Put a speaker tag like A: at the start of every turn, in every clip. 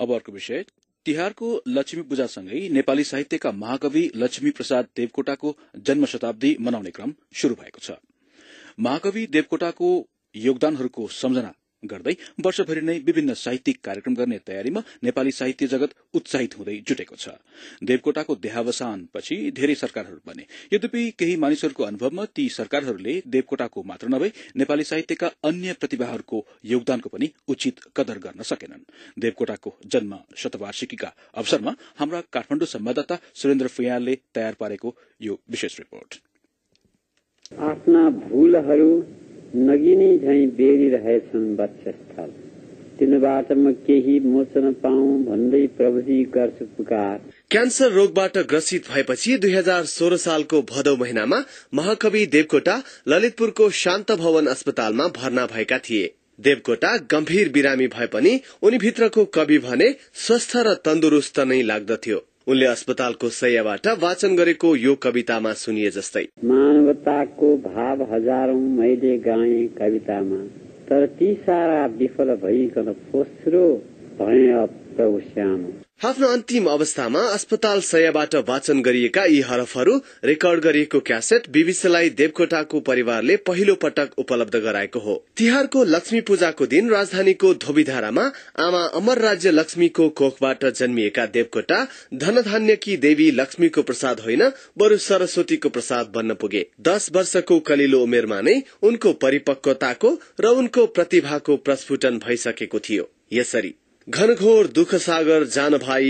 A: अब अर्को विषय। तिहारको लक्ष्मी पूजासँगै नेपाली साहित्यका महाकवि लक्ष्मी प्रसाद देवकोटाको जन्म शताब्दी मनाउने क्रम शुरू भएको छ। महाकवि देवकोटाको योगदानहरूको सम्झना गर्दै वर्षभरि नै विभिन्न साहित्यिक कार्यक्रम गर्ने तयारीमा नेपाली साहित्य जगत उत्साहित हुँदै जुटेको छ। देवकोटाको देहावसानपछि धेरै सरकारहरू बने, यद्यपि केही मानिसहरूको अनुभवमा ती सरकारहरूले देवकोटाको मात्र नभई नेपाली साहित्यका अन्य प्रतिभाहरूको योगदानको पनि उचित कदर गर्न सकेनन्। देवकोटाको जन्म शतवार्षिकीका अवसरमा हाम्रा काठमाडौँ संवाददाता सुरेन्द्र फुयालले तयार पारेको यो विशेष रिपोर्ट।
B: आफ्ना भूलहरू नगिनी झैं बेरिरहेछन् वक्षस्थल, तिनबाट म केही मोचन पाऊँ भन्दै प्रभुजी गर्छु पुकार।
C: क्यान्सर रोगबाट ग्रसित भएपछि 2016 सालको भदौ महिनामा महाकवि देवकोटा ललितपुरको शान्त भवन अस्पतालमा भर्ना भएका थिए। देवकोटा गम्भीर बिरामी भए पनि उनीभित्रको कवि भने स्वस्थ र तन्दुरुस्त नै लाग्दथ्यो। उनले अस्पतालको शय्याबाट वाचन गरेको यो कवितामा सुनिए जस्तै,
B: मानवताको भाव हजारौं मैले गाएँ कवितामा, तर ती सारा विफल भइकन फोस्रो भए अब प्रभु श्याम।
C: आफ्नो अन्तिम अवस्थामा अस्पताल शय्याबाट वाचन गरिएका यी हरफहरू रेकर्ड गरिएको क्यासेट बीबीसीलाई देवकोटाको परिवारले पहिलो पटक उपलब्ध गराएको हो। तिहारको लक्ष्मी पूजाको दिन राजधानीको धोबीधारामा आमा अमर राज्य लक्ष्मीको कोखबाट जन्मिएका देवकोटा धनधान्यकी देवी लक्ष्मीको प्रसाद होइन, बरु सरस्वतीको प्रसाद बन्न पुगे। 10 वर्षको कलिलो उमेरमा नै उनको परिपक्वताको र उनको प्रतिभाको प्रस्फुटन भइसकेको थियो। यसरी घनघोर दुःख सागर जान भाइ,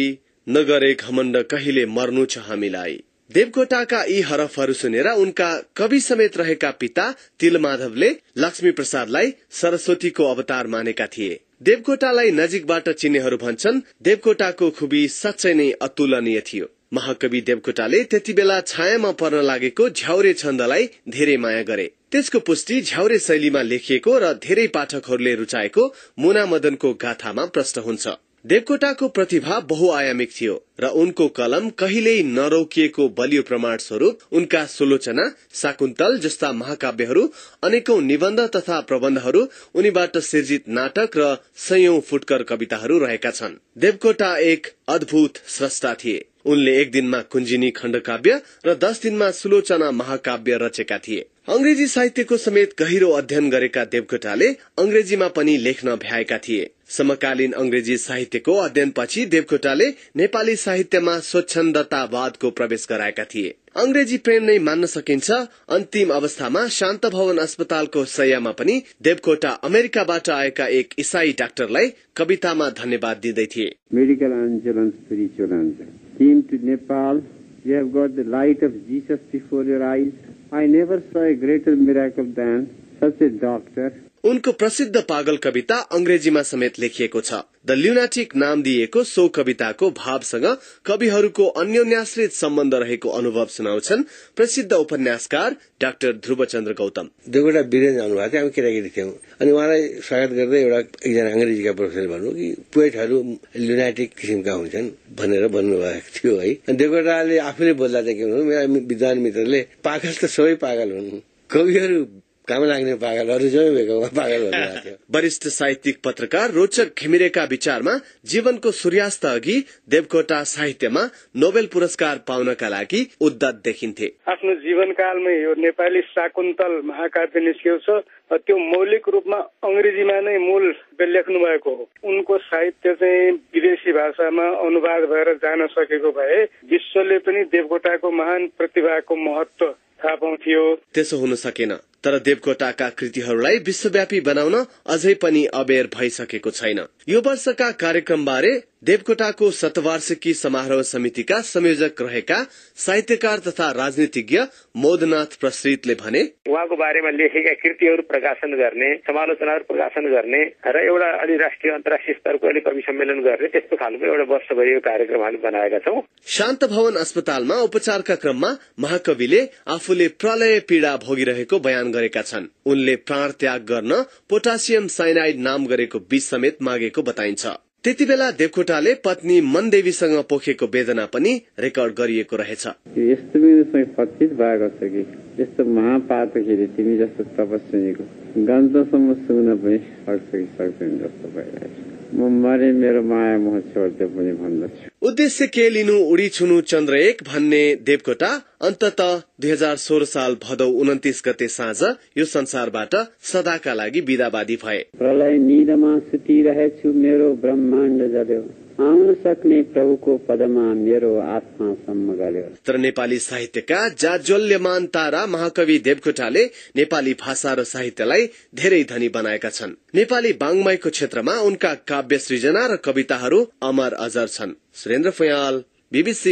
C: नगरे घमण्ड कहिले मर्नु छ हामीलाई। देवकोटाका यी हरफहरू सुनेर उनका कवि समेत रहेका पिता तिलमाधवले लक्ष्मी प्रसादलाई सरस्वतीको अवतार मानेका थिए। देवकोटालाई नजिकबाट चिन्नेहरू भन्छन् देवकोटाको खुबी साँच्चै नै अतुलनीय थियो। महाकवि देवकोटाले त्यति बेला छायामा पर्न लागेको झ्याउरे छन्दलाई धेरै माया गरे। त्यसको पुष्टि झ्याउरे शैलीमा लेखिएको र धेरै पाठकहरूले रुचाएको मुना मदनको गाथामा प्रष्ट हुन्छ। देवकोटाको प्रतिभा बहुआयामिक थियो र उनको कलम कहिल्यै नरोकिएको बलियो प्रमाण स्वरूप उनका सुलोचना, शाकुन्तल जस्ता महाकाव्यहरू, अनेकौं निबन्ध तथा प्रबन्धहरू, उनीबाट सिर्जित नाटक र सयौं फुटकर कविताहरू रहेका छन्। देवकोटा एक अद्भुत स्रष्टा थिए। उनले एक दिनमा कुञ्जिनी खण्डकाव्य र 10 दिनमा सुलोचना महाकाव्य रचेका थिए। अंग्रेजी साहित्यको समेत गहिरो अध्ययन गरेका देवकोटाले अंग्रेजीमा पनि लेख्न भ्याएका थिए। समकालीन अंग्रेजी साहित्यको अध्ययनपछि देवकोटाले नेपाली साहित्यमा स्वच्छन्दतावादको प्रवेश गराएका थिए। अंग्रेजी प्रेम नै मान्न सकिन्छ। अन्तिम अवस्थामा शान्त भवन अस्पतालको शय्यामा पनि देवकोटा अमेरिकाबाट आएका एक ईसाई डाक्टरलाई कवितामा धन्यवाद दिँदै थिए।
B: Medical angel and spiritual angel came to Nepal. You have got the light of Jesus before your eyes. I never saw a greater miracle than such a doctor.
C: उनको प्रसिद्ध पागल कविता अंग्रेजीमा समेत लेखिएको छ। द ल्युनाटिक नाम दिएको सो कविताको भावसँग कविहरूको अन्योन्याश्रित सम्बन्ध रहेको अनुभव सुनाउँछन् प्रसिद्ध उपन्यासकार डाक्टर ध्रुवचन्द्र गौतम।
D: देवकोटा विदेश जानुभएको थियो, हामी केटाकेटी थियौं अनि उहाँलाई स्वागत गर्दै एकजना अंग्रेजीका प्रोफेसरले भन्नु कि पोएटहरू ल्युनाटिक किसिमका हुन्छन् भनेर भन्नुभएको थियो है। देवकोटाले आफूले बोल्दा चाहिँ के भन्नु, मेरा विद्वान मित्रले पागल त सबै पागल हुन्, कविहरू काम लाग्ने पागलहरू जम्मै पागल भन्नुभएको थियो।
C: वरिष्ठ साहित्यिक पत्रकार रोचक घिमिरेका विचारमा जीवनको सूर्यास्त अघि देवकोटा साहित्यमा नोबेल पुरस्कार पाउनका लागि उद्यत देखिन्थे।
E: आफ्नो जीवनकालमै यो नेपाली शाकुन्तल महाकाव्य निस्किएको छ। त्यो मौलिक रूपमा अंग्रेजीमा नै मूल लेख्नु भएको हो। उनको साहित्य चाहिँ विदेशी भाषामा अनुवाद भएर जान सकेको भए विश्वले पनि देवकोटाको महान प्रतिभाको महत्व थाहा पाउँथ्यो।
C: त्यसो हुन सकेन, तर देवकोटाका कृतिहरूलाई विश्वव्यापी बनाउन अझै पनि अबेर भइसकेको छैन। यो वर्षका कार्यक्रमबारे देवकोटाको शतवार्षिकी समारोह समितिका संयोजक रहेका साहित्यकार तथा राजनीतिज्ञ मोदनाथ प्रसृतले भने,
F: उहाँको बारेमा लेखेका कृतिहरू प्रकाशन गर्ने, समालोचनाहरू प्रकाशन गर्ने र एउटा अलि राष्ट्रिय अन्तर्राष्ट्रिय स्तरको अलि कवि सम्मेलन गर्ने, त्यस्तो खालको एउटा वर्षभरिको कार्यक्रम हामी बनाएका छौं।
C: शान्त भवन अस्पतालमा उपचारका क्रममा महाकविले आफूले प्रलय पीड़ा भोगिरहेको बयान गरेका छन्। उनले प्राण त्याग गर्न पोटासियम साइनाइड नाम गरेको विष समेत मागेको बताइन्छ। त्यति बेला देवकोटाले पत्नी मनदेवीसँग पोखेको वेदना पनि रेकर्ड गरिएको रहेछ।
B: यस्तो मेरो पच्चित भएको छ कि यस्तो महापातकले तिमी जस्तो तपस्विनीको गन्धसम्म सुन्न पनि सक्छ कि सक्दैन जस्तो भइरहेछ। म मरे मेरो माया मोह छोड्दै पनि भन्दछु।
C: उद्देश्य के लिनु उडी छुनु चन्द्र 1 भन्ने देवकोटा अन्तत 2016 साल भदौ 29 गते साँझ यो संसारबाट सदाका लागि बिदाबादी भए।
B: प्रलय निदमा सुतिरहेछु मेरो ब्रह्माण्ड जल्यो, आउन सक्ने प्रभुको पदमा मेरो आत्मासम्म गल्यो।
C: तर नेपाली साहित्यका जाज्वल्यमान तारा महाकवि देवकोटाले नेपाली भाषा र साहित्यलाई धेरै धनी बनाएका छन्। नेपाली वाङ्मयको क्षेत्रमा उनका काव्य सृजना र कविताहरू अमर अजर छन्। सुरेन्द्र फयाल, BBC,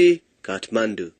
C: काठमाडौँ।